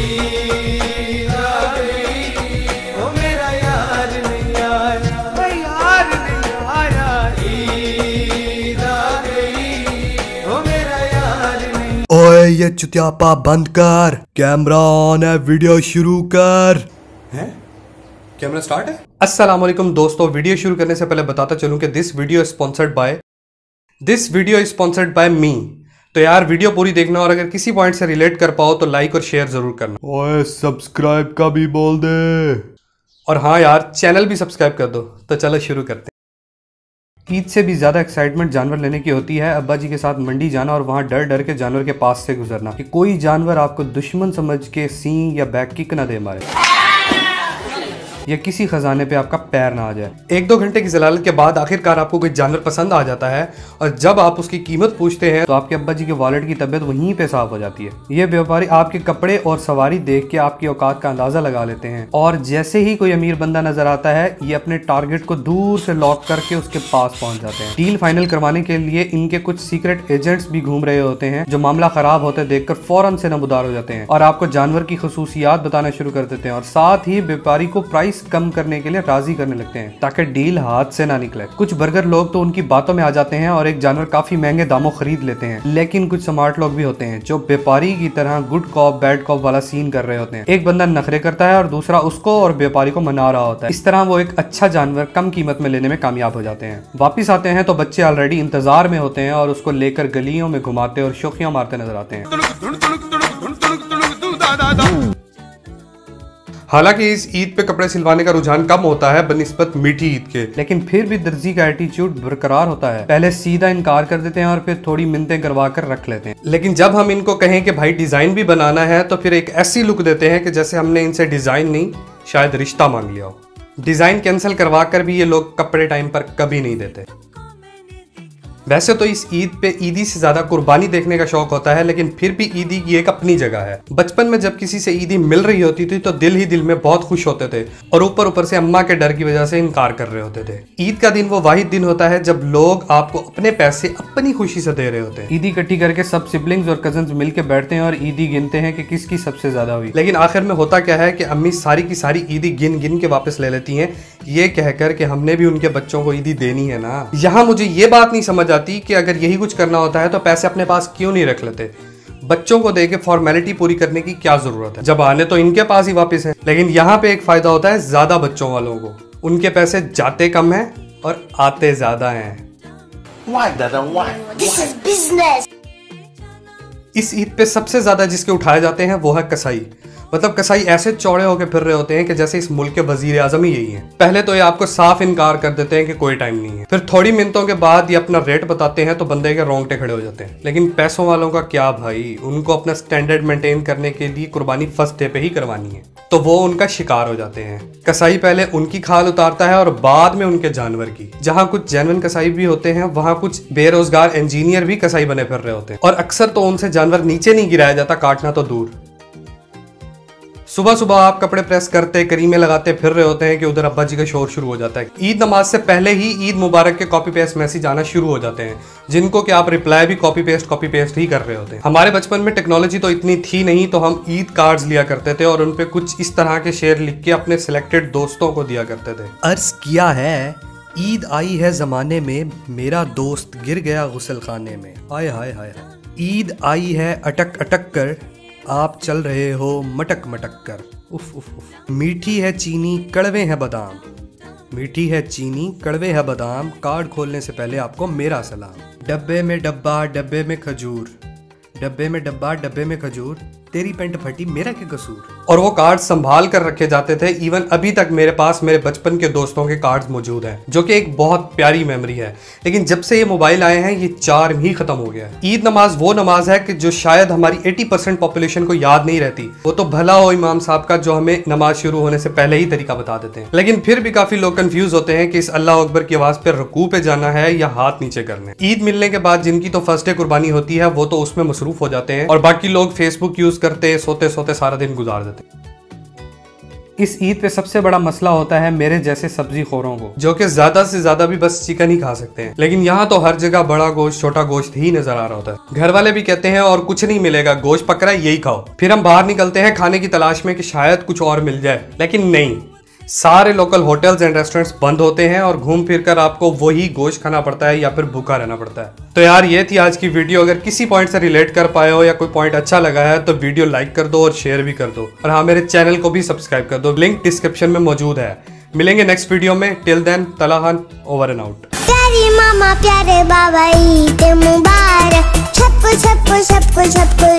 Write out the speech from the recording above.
ईद आ गई, ओ मेरा यार नहीं आया, यार नहीं आया। ईद आ गई, ओ मेरा यार नहीं। ओए ये चुतियापा बंद कर, कैमरा ऑन है, वीडियो शुरू कर। हैं? कैमरा स्टार्ट है। अस्सलाम वालेकुम दोस्तों, वीडियो शुरू करने से पहले बताता चलूं कि दिस वीडियो स्पॉन्सर्ड बाय मी। तो यार वीडियो पूरी देखना और अगर किसी पॉइंट से रिलेट कर पाओ तो लाइक और शेयर जरूर करना। ओए सब्सक्राइब का भी बोल दे। और हाँ यार, चैनल भी सब्सक्राइब कर दो। तो चलो शुरू करते हैं। ईद से भी ज्यादा एक्साइटमेंट जानवर लेने की होती है। अब्बा जी के साथ मंडी जाना और वहां डर डर के जानवर के पास से गुजरना कि कोई जानवर आपको दुश्मन समझ के सींग या बैक किक ना दे मारे, या किसी खजाने पे आपका पैर ना आ जाए। 1-2 घंटे की जलालत के बाद आखिरकार आपको कोई जानवर पसंद आ जाता है और जब आप उसकी कीमत पूछते हैं तो आपके अब्बा जी के वॉलेट की तबीयत वहीं पे साफ हो जाती है। ये व्यापारी आपके कपड़े और सवारी देख के आपकी औकात का अंदाजा लगा लेते हैं और जैसे ही कोई अमीर बंदा नजर आता है ये अपने टारगेट को दूर से लॉक करके उसके पास पहुंच जाते हैं। डील फाइनल करवाने के लिए इनके कुछ सीक्रेट एजेंट्स भी घूम रहे होते हैं जो मामला खराब होते देखकर फौरन से नमूदार हो जाते हैं और आपको जानवर की खसूसियात बताना शुरू कर देते हैं और साथ ही व्यापारी को प्राइस कम करने के लिए राजी करने लगते हैं ताकि डील हाथ से ना निकले। कुछ बर्गर लोग तो उनकी बातों में आ जाते हैं और एक जानवर काफी महंगे दामों खरीद लेते हैं, लेकिन कुछ स्मार्ट लोग भी होते हैं जो व्यापारी की तरह गुड कॉप बैड कॉप वाला सीन कर रहे होते हैं। एक बंदा नखरे करता है और दूसरा उसको और व्यापारी को मना रहा होता है। इस तरह वो एक अच्छा जानवर कम कीमत में लेने में कामयाब हो जाते हैं। वापिस आते हैं तो बच्चे ऑलरेडी इंतजार में होते हैं और उसको लेकर गलियों में घुमाते और शोखियां मारते नजर आते हैं। हालांकि इस ईद पे कपड़े सिलवाने का रुझान कम होता है बनिस्बत मीठी ईद के, लेकिन फिर भी दर्जी का एटीट्यूड बरकरार होता है। पहले सीधा इनकार कर देते हैं और फिर थोड़ी मिन्नतें करवा कर रख लेते हैं, लेकिन जब हम इनको कहें कि भाई डिजाइन भी बनाना है तो फिर एक ऐसी लुक देते हैं कि जैसे हमने इनसे डिजाइन नहीं शायद रिश्ता मांग लिया हो। डिजाइन कैंसिल करवा कर भी ये लोग कपड़े टाइम पर कभी नहीं देते। वैसे तो इस ईद पे ईदी से ज्यादा कुर्बानी देखने का शौक होता है, लेकिन फिर भी ईदी की एक अपनी जगह है। बचपन में जब किसी से ईदी मिल रही होती थी तो दिल ही दिल में बहुत खुश होते थे और ऊपर से अम्मा के डर की वजह से इनकार कर रहे होते थे। ईद का दिन वो वाहिद दिन होता है जब लोग आपको अपने पैसे अपनी खुशी से दे रहे होते हैं। ईदी इकट्ठी करके सब सिबलिंग्स और कजन्स मिलकर बैठते हैं और ईदी गिनते हैं कि किसकी सबसे ज्यादा हुई। लेकिन आखिर में होता क्या है कि अम्मी सारी की सारी ईदी गिन गिन के वापस ले लेती हैं, ये कहकर कि हमने भी उनके बच्चों को ईदी देनी है ना। यहाँ मुझे ये बात नहीं समझ आती कि अगर यही कुछ करना होता है तो पैसे अपने पास क्यों नहीं रख लेते। बच्चों को देके फॉर्मेलिटी पूरी करने की क्या जरूरत है जब आने तो इनके पास ही वापस है। लेकिन यहाँ पे एक फायदा होता है ज्यादा बच्चों वालों को, उनके पैसे जाते कम हैं और आते ज्यादा हैं। इस ईद पे सबसे ज्यादा जिसके उठाए जाते हैं वो है कसाई। मतलब कसाई ऐसे चौड़े होकर फिर रहे होते हैं कि जैसे इस मुल्क के वजीर आजम ही यही हैं। पहले तो ये आपको साफ इनकार कर देते हैं कि कोई टाइम नहीं है, फिर थोड़ी मिनटों के बाद ये अपना रेट बताते हैं तो बंदे के रोंगटे खड़े हो जाते हैं। लेकिन पैसों वालों का क्या भाई, उनको अपना स्टैंडर्ड मेंटेन करने के लिए कुर्बानी फर्स्ट डे पे ही करवानी है तो वो उनका शिकार हो जाते हैं। कसाई पहले उनकी खाल उतारता है और बाद में उनके जानवर की। जहाँ कुछ जेन्युइन कसाई भी होते हैं वहाँ कुछ बेरोजगार इंजीनियर भी कसाई बने फिर रहे होते हैं और अक्सर तो उनसे जानवर नीचे नहीं गिराया जाता, काटना तो दूर। सुबह सुबह आप कपड़े प्रेस करते करीमे लगाते फिर रहे होते हैं कि उधर अब्बा जी का शोर शुरू हो जाता है। ईद नमाज से पहले ही ईद मुबारक के कॉपी पेस्ट मैसेज आना शुरू हो जाते हैं जिनको कि आप रिप्लाई भी कॉपी पेस्ट ही कर रहे होते हैं। हमारे बचपन में टेक्नोलॉजी तो इतनी थी नहीं तो हम ईद कार्ड्स लिया करते थे और उनपे कुछ इस तरह के शेर लिख के अपने सिलेक्टेड दोस्तों को दिया करते थे। अर्ज किया है ईद आई है जमाने में, मेरा दोस्त गिर गया गुसल खाने में। हाय हाय हाय। ईद आई है अटक अटक कर, आप चल रहे हो मटक मटक कर। उफ उफ उफ। मीठी है चीनी कड़वे हैं बादाम, मीठी है चीनी कड़वे है बादाम, कार्ड खोलने से पहले आपको मेरा सलाम। डब्बे में डब्बा डब्बे में खजूर, डब्बे में डब्बा डब्बे में खजूर, तेरी पेंट फटी मेरा क्या कसूर। और वो कार्ड संभाल कर रखे जाते थे। इवन अभी तक मेरे पास मेरे बचपन के दोस्तों के कार्ड्स मौजूद हैं जो कि एक बहुत प्यारी मेमोरी है। लेकिन जब से ये मोबाइल आए हैं ये चार्म ही खत्म हो गया है। ईद नमाज वो नमाज है कि जो शायद हमारी 80% पॉपुलेशन को याद नहीं रहती। वो तो भला हो इमाम साहब का जो हमें नमाज शुरू होने से पहले ही तरीका बता देते हैं। लेकिन फिर भी काफी लोग कंफ्यूज होते हैं कि इस अल्लाह अकबर की आवाज पे रुकू पे जाना है या हाथ नीचे करने। ईद मिलने के बाद जिनकी तो फर्स्ट डे कुर्बानी होती है वो तो उसमें मसरूफ हो जाते हैं और बाकी लोग फेसबुक यूज करते सोते सोते सारा दिन गुजार देते। इस ईद पे सबसे बड़ा मसला होता है मेरे जैसे सब्जी खोरों को, जो कि ज्यादा से ज्यादा भी बस चिकन ही खा सकते हैं। लेकिन यहाँ तो हर जगह बड़ा गोश्त छोटा गोश्त ही नजर आ रहा होता है। घर वाले भी कहते हैं और कुछ नहीं मिलेगा, गोश्त पकड़ा यही खाओ। फिर हम बाहर निकलते हैं खाने की तलाश में कि शायद कुछ और मिल जाए, लेकिन नहीं, सारे लोकल होटल्स एंड रेस्टोरेंट्स बंद होते हैं और घूम फिर कर आपको वही गोश्त खाना पड़ता है या फिर भूखा रहना पड़ता है। तो यार ये थी आज की वीडियो। अगर किसी पॉइंट से रिलेट कर पाए हो या कोई पॉइंट अच्छा लगा है तो वीडियो लाइक कर दो और शेयर भी कर दो। और हाँ, मेरे चैनल को भी सब्सक्राइब कर दो, लिंक डिस्क्रिप्शन में मौजूद है। मिलेंगे नेक्स्ट वीडियो में। टिल देन, तला खान ओवर एंड आउट। प्यारी मामा प्यारे बाबा ईद मुबारक। छप्पू छप्पू छप्पू छप्पू